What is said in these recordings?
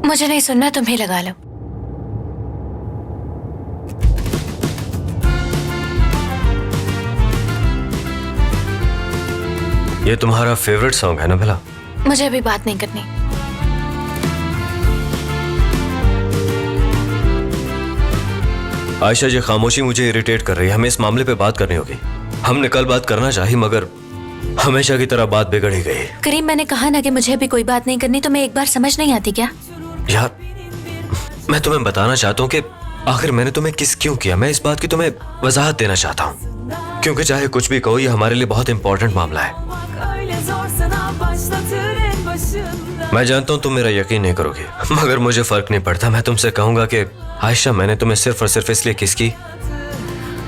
मुझे नहीं सुनना, तुम ही लगा लो। ये तुम्हारा फेवरेट सॉन्ग है ना भला? मुझे अभी बात नहीं करनी। आयशा, ये खामोशी मुझे इरिटेट कर रही है। हमें इस मामले पे बात करनी होगी। हमने कल बात करना चाही मगर हमेशा की तरह बात बिगड़ ही गई। करीम, मैंने कहा ना कि मुझे अभी कोई बात नहीं करनी, तो मैं एक बार समझ नहीं आती क्या? यार, मैं तुम्हें बताना चाहता हूँ कि आखिर मैंने तुम्हें किस क्यों किया। मैं इस बात की तुम्हें वजाहत देना चाहता हूँ, क्योंकि चाहे कुछ भी कहो, ये हमारे लिए बहुत इंपॉर्टेंट मामला है। मैं जानता हूँ तुम मेरा यकीन नहीं करोगे, मगर मुझे फर्क नहीं पड़ता। मैं तुमसे कहूंगा कि आयशा, मैंने तुम्हें सिर्फ और सिर्फ इसलिए किस की,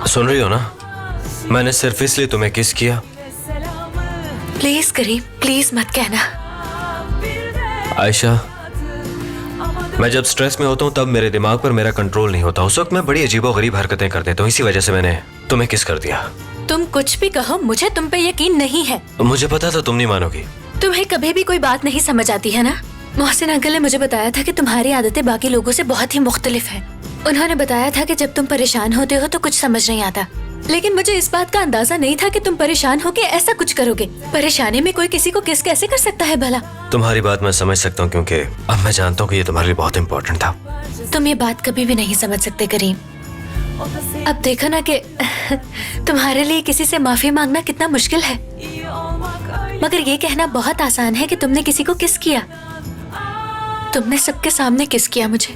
सुन रही हो ना, मैंने सिर्फ इसलिए तुम्हें किस किया। प्लीज करीम, प्लीज मत कहना। आयशा, मैं जब स्ट्रेस में होता हूँ तब मेरे दिमाग पर मेरा कंट्रोल नहीं होता। उस वक्त मैं बड़ी अजीबोगरीब हरकतें कर देता हूँ। इसी वजह से मैंने तुम्हें किस कर दिया। तुम कुछ भी कहो, मुझे तुम पे यकीन नहीं है। मुझे पता था तुम नहीं मानोगी। तुम्हें कभी भी कोई बात नहीं समझ आती है ना? मोहसिन अंकल ने मुझे बताया था कि तुम्हारी आदतें बाकी लोगों से बहुत ही मुख्तलिफ हैं। उन्होंने बताया था कि जब तुम परेशान होते हो तो कुछ समझ नहीं आता, लेकिन मुझे इस बात का अंदाजा नहीं था कि तुम परेशान होके ऐसा कुछ करोगे। परेशानी में कोई किसी को किस कैसे कर सकता है भला? तुम्हारी बात मैं समझ सकता हूँ, क्योंकि अब मैं जानता हूँ कि ये तुम्हारे लिए बहुत इंपॉर्टेंट था। तुम ये बात कभी भी नहीं समझ सकते करीम। अब देखो ना कि तुम्हारे लिए किसी से माफी मांगना कितना मुश्किल है, मगर ये कहना बहुत आसान है कि तुमने किसी को किस किया। तुमने सबके सामने किस किया मुझे।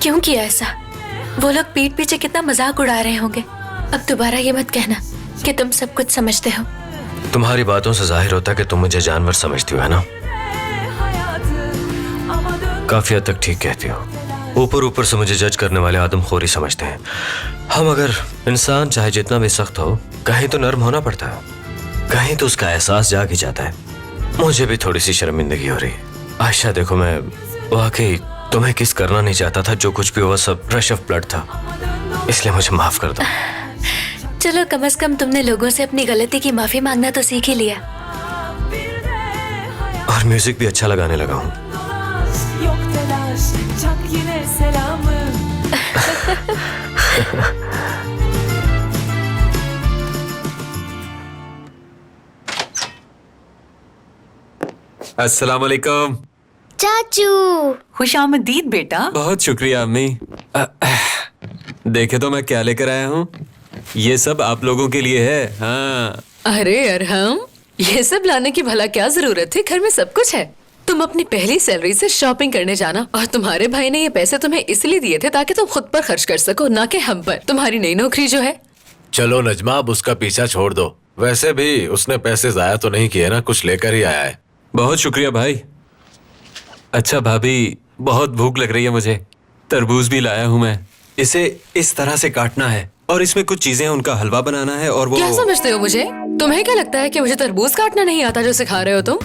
क्यों किया ऐसा? वो लोग पीठ पीछे कितना मजाक उड़ा रहे होंगे। अब दोबारा ये मत कहना कि तुम सब कुछ समझते हो। तुम्हारी बातों से जाहिर होता है कि तुम मुझे जानवर समझती हो, है ना? काफी हद तक ठीक कहती हो। ऊपर ऊपर से मुझे जज करने वाले आदमखोरी समझते हैं हम। अगर इंसान चाहे जितना भी सख्त हो, कहीं तो नर्म होना पड़ता है, कहीं तो उसका एहसास जाग ही जाता है। मुझे भी थोड़ी सी शर्मिंदगी हो रही है। आयशा देखो, मैं वाकई तुम्हें किस करना नहीं चाहता था। जो कुछ भी हुआ सब रश ऑफ ब्लड था, इसलिए मुझे माफ कर दो। चलो, कम से कम तुमने लोगों से अपनी गलती की माफी मांगना तो सीख ही लिया। और म्यूजिक भी अच्छा लगाने लगा हूँ। अस्सलाम वालेकुम चाचू। खुशामदीद बेटा। बहुत शुक्रिया अम्मी। देखे तो मैं क्या लेकर आया हूँ। ये सब आप लोगों के लिए है। हाँ। अरे अरहम, ये सब लाने की भला क्या जरूरत थी? घर में सब कुछ है। तुम अपनी पहली सैलरी से शॉपिंग करने जाना। और तुम्हारे भाई ने ये पैसे तुम्हें इसलिए दिए थे ताकि तुम खुद पर खर्च कर सको, ना कि हम पर। तुम्हारी नई नौकरी जो है। चलो नजमा, अब उसका पीछा छोड़ दो। वैसे भी उसने पैसे जाया तो नहीं किए ना, कुछ लेकर ही आया है। बहुत शुक्रिया भाई। अच्छा भाभी, बहुत भूख लग रही है मुझे। तरबूज भी लाया हूँ मैं। इसे इस तरह से काटना है और इसमें कुछ चीजें, उनका हलवा बनाना है। और वो क्या समझते हो मुझे? तुम्हें क्या लगता है कि मुझे तरबूज काटना नहीं आता जो सिखा रहे हो तुम?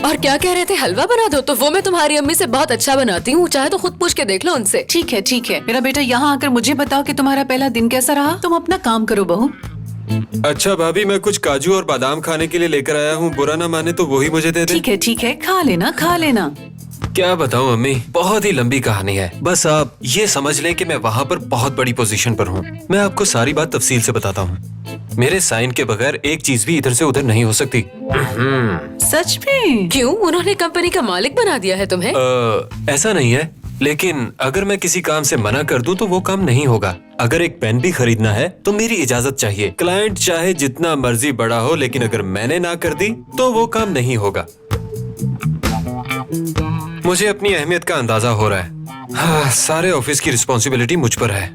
और क्या कह रहे थे? हलवा बना दो? तो वो मैं तुम्हारी अम्मी से बहुत अच्छा बनाती हूँ, चाहे तो खुद पूछ के देख लो उनसे। ठीक है मेरा बेटा, यहाँ आकर मुझे बताओ कि तुम्हारा पहला दिन कैसा रहा। तुम अपना काम करो बहू। अच्छा भाभी, मैं कुछ काजू और बादाम खाने के लिए लेकर आया हूँ। बुरा ना माने तो वही मुझे दे दे। ठीक है, खा लेना। क्या बताऊं अम्मी, बहुत ही लंबी कहानी है। बस आप ये समझ लें कि मैं वहाँ पर बहुत बड़ी पोजीशन पर हूँ। मैं आपको सारी बात तफसील से बताता हूँ। मेरे साइन के बगैर एक चीज भी इधर से उधर नहीं हो सकती। सच में? क्यों? उन्होंने कंपनी का मालिक बना दिया है तुम्हें? ऐसा नहीं है, लेकिन अगर मैं किसी काम से मना कर दूं तो वो काम नहीं होगा। अगर एक पेन भी खरीदना है तो मेरी इजाजत चाहिए। क्लाइंट चाहे जितना मर्जी बड़ा हो, लेकिन अगर मैंने ना कर दी तो वो काम नहीं होगा। मुझे अपनी अहमियत का अंदाजा हो रहा है। हाँ, सारे ऑफिस की रिस्पॉन्सिबिलिटी मुझ पर है।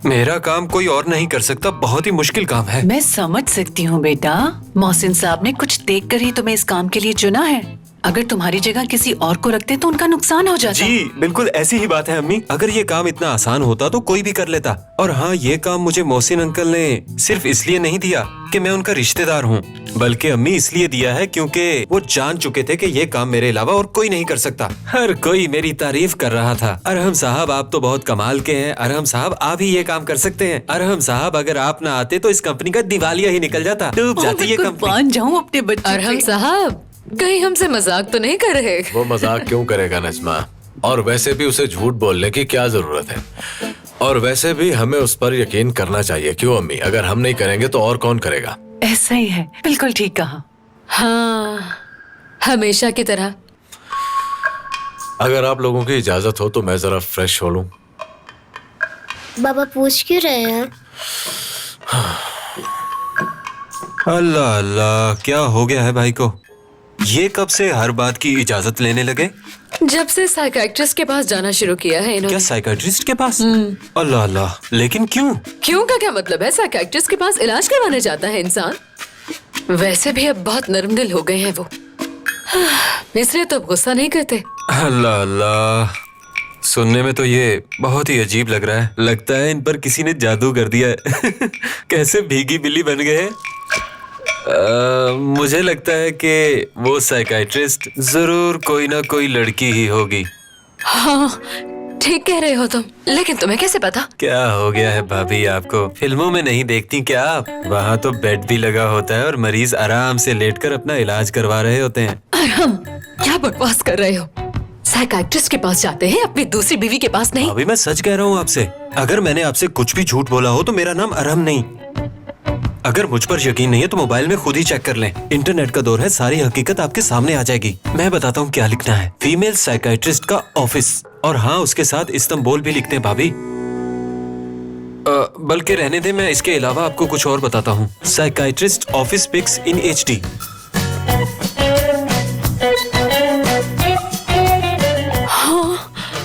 मेरा काम कोई और नहीं कर सकता। बहुत ही मुश्किल काम है। मैं समझ सकती हूँ बेटा। मोहसिन साहब ने कुछ देखकर ही तुम्हें इस काम के लिए चुना है। अगर तुम्हारी जगह किसी और को रखते तो उनका नुकसान हो जाता। जी बिल्कुल ऐसी ही बात है अम्मी। अगर ये काम इतना आसान होता तो कोई भी कर लेता। और हाँ, ये काम मुझे मोहसिन अंकल ने सिर्फ इसलिए नहीं दिया कि मैं उनका रिश्तेदार हूँ, बल्कि अम्मी इसलिए दिया है क्योंकि वो जान चुके थे कि ये काम मेरे अलावा और कोई नहीं कर सकता। हर कोई मेरी तारीफ कर रहा था। अरहम साहब, आप तो बहुत कमाल के हैं। अरहम साहब, आप ही ये काम कर सकते हैं। अरहम साहब, अगर आप ना आते तो इस कंपनी का दिवालिया ही निकल जाता, डूब जाती ये कंपनी। कुर्बान जाऊं अपने बच्चे अरहम पे। साहब, कहीं हमसे मजाक तो नहीं कर रहे? वो मजाक क्यों करेगा नजमा? और वैसे भी उसे झूठ बोलने की क्या जरूरत है? और वैसे भी हमें उस पर यकीन करना चाहिए, क्यों अम्मी? अगर हम नहीं करेंगे तो और कौन करेगा? ऐसा ही है, बिल्कुल ठीक कहा। हाँ, हमेशा की तरह। अगर आप लोगों की इजाजत हो तो मैं जरा फ्रेश हो लूं। बाबा पूछ क्यों रहे हैं? अल्लाह अल्लाह, क्या हो गया है भाई को? ये कब से हर बात की इजाजत लेने लगे? जब से साइकियाट्रिस्ट के पास जाना शुरू किया है क्या इन्होंने। साइकियाट्रिस्ट के पास? अल्लाह अल्लाह, लेकिन क्यों? क्यों का क्या मतलब है? साइकियाट्रिस्ट के पास इलाज करवाने जाता है इंसान। वैसे भी अब बहुत नर्म दिल हो गए हैं वो, इसलिए तो अब गुस्सा नहीं करते। अल्लाह अल्लाह, सुनने में तो ये बहुत ही अजीब लग रहा है। लगता है इन पर किसी ने जादू कर दिया है। कैसे भीगी बिल्ली बन गए हैं। मुझे लगता है कि वो साइकियाट्रिस्ट जरूर कोई ना कोई लड़की ही होगी। हाँ, ठीक कह रहे हो तुम, लेकिन तुम्हें कैसे पता? क्या हो गया है भाभी आपको? फिल्मों में नहीं देखती क्या आप? वहाँ तो बेड भी लगा होता है और मरीज आराम से लेटकर अपना इलाज करवा रहे होते हैं। अरहम, क्या बकवास कर रहे हो? साइकियाट्रिस्ट के पास जाते हैं, अपनी दूसरी बीवी के पास नहीं। भाभी मैं सच कह रहा हूँ आपसे। अगर मैंने आपसे कुछ भी झूठ बोला हो तो मेरा नाम अरहम नहीं। अगर मुझ पर यकीन नहीं है तो मोबाइल में खुद ही चेक कर लें। इंटरनेट का दौर है, सारी हकीकत आपके सामने आ जाएगी। मैं बताता हूँ क्या लिखना है। फीमेल साइकियाट्रिस्ट का ऑफिस, और हाँ उसके साथ इस्तांबुल भी लिखते हैं भाभी। बल्कि रहने दे, मैं इसके अलावा आपको कुछ और बताता हूँ। साइकियाट्रिस्ट ऑफिस पिक्स इन HD।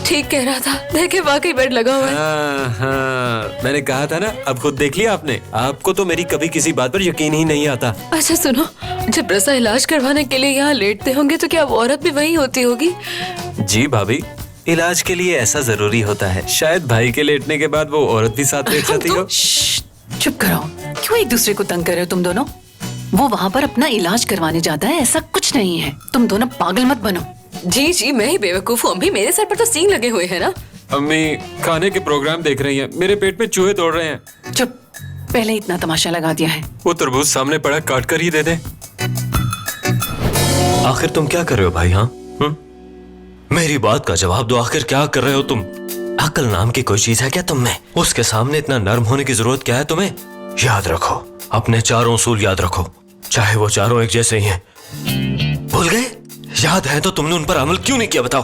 ठीक कह रहा था, देखे वाकई बेड लगा हुआ है। हाँ, मैंने कहा था ना। अब खुद देख लिया आपने। आपको तो मेरी कभी किसी बात पर यकीन ही नहीं आता। अच्छा सुनो, जब रसा इलाज करवाने के लिए यहाँ लेटते होंगे तो क्या वो औरत भी वही होती होगी? जी भाभी, इलाज के लिए ऐसा जरूरी होता है। शायद भाई के लेटने के बाद वो औरत भी साथ लेट जाती हो। चुप करो, क्यों एक दूसरे को तंग कर रहे हो तुम दोनों? वो वहाँ पर अपना इलाज करवाने जाता है, ऐसा कुछ नहीं है। तुम दोनों पागल मत बनो। जी जी, मैं ही बेवकूफ हूँ अम्मी, मेरे सर पर तो सींग लगे हुए हैं ना। अम्मी खाने के प्रोग्राम देख रही हैं, मेरे पेट में चूहे दौड़ रहे हैं। चुप, पहले इतना तमाशा लगा दिया है। वो तरबूज सामने पड़ा, काट कर ही दे दे। आखिर तुम क्या कर रहे हो भाई? हाँ, मेरी बात का जवाब दो। आखिर क्या कर रहे हो तुम? अकल नाम की कोई चीज है क्या तुम में? उसके सामने इतना नर्म होने की जरूरत क्या है तुम्हें? याद रखो, अपने चारों उसूल याद रखो, चाहे वो चारों एक जैसे ही हैं। भूल गए? याद है तो तुमने उन पर अमल क्यों नहीं किया बताओ?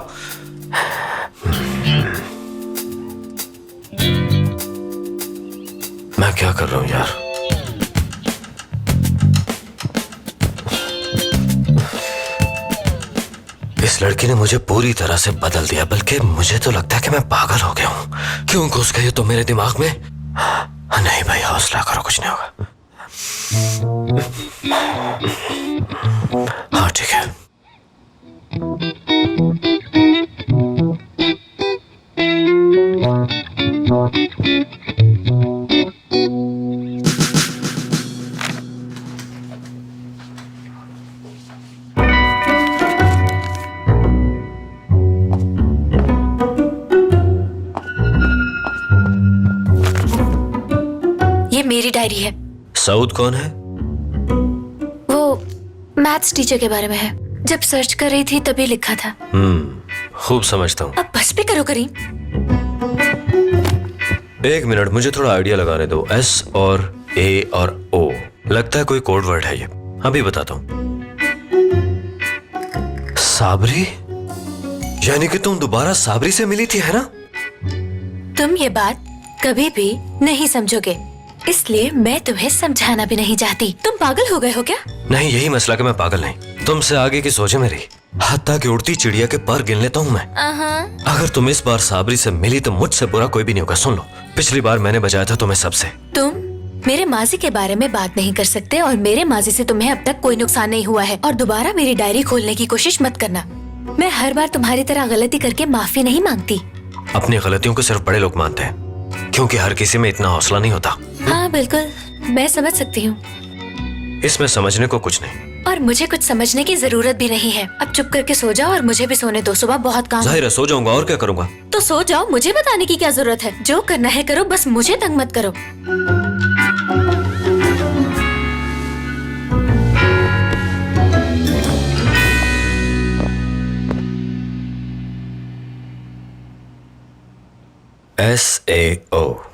मैं क्या कर रहा हूं यार? इस लड़की ने मुझे पूरी तरह से बदल दिया, बल्कि मुझे तो लगता है कि मैं पागल हो गया हूं। क्यों घुस गई तो मेरे दिमाग में? नहीं भाई, हौसला करो, कुछ नहीं होगा। हाँ ठीक है। ये मेरी डायरी है। सऊद कौन है? वो मैथ्स टीचर के बारे में है। जब सर्च कर रही थी तभी लिखा था। खूब समझता हूँ। अब बस भी करो करीम। एक मिनट, मुझे थोड़ा आइडिया लगाने दो। S और A और O, लगता है कोई कोड वर्ड है ये। अभी बताता हूँ। साबरी? यानी कि तुम दोबारा साबरी से मिली थी, है ना? तुम ये बात कभी भी नहीं समझोगे, इसलिए मैं तुम्हें समझाना भी नहीं चाहती। तुम पागल हो गए हो क्या? नहीं, यही मसला कि मैं पागल नहीं। तुमसे आगे की सोचे मेरी। हत्ता कि उड़ती चिड़िया के पर गिन लेता हूँ मैं। अगर तुम इस बार साबरी से मिली तो मुझसे बुरा कोई भी नहीं होगा। सुन लो, पिछली बार मैंने बचाया था तुम्हें सबसे। तुम मेरे माजी के बारे में बात नहीं कर सकते और मेरे माजी से तुम्हें अब तक कोई नुकसान नहीं हुआ है। और दोबारा मेरी डायरी खोलने की कोशिश मत करना। मैं हर बार तुम्हारी तरह गलती करके माफी नहीं मांगती। अपनी गलतियों को सिर्फ बड़े लोग मानते हैं, क्योंकि हर किसी में इतना हौसला नहीं होता। हाँ बिल्कुल, मैं समझ सकती हूँ। इसमें समझने को कुछ नहीं। और मुझे कुछ समझने की जरूरत भी नहीं है। अब चुप करके सो जाओ और मुझे भी सोने दो, सुबह बहुत काम है। जाहिर है सो जाऊंगा, और क्या करूंगा? तो सो जाओ, मुझे बताने की क्या जरूरत है? जो करना है करो, बस मुझे तंग मत करो। SAO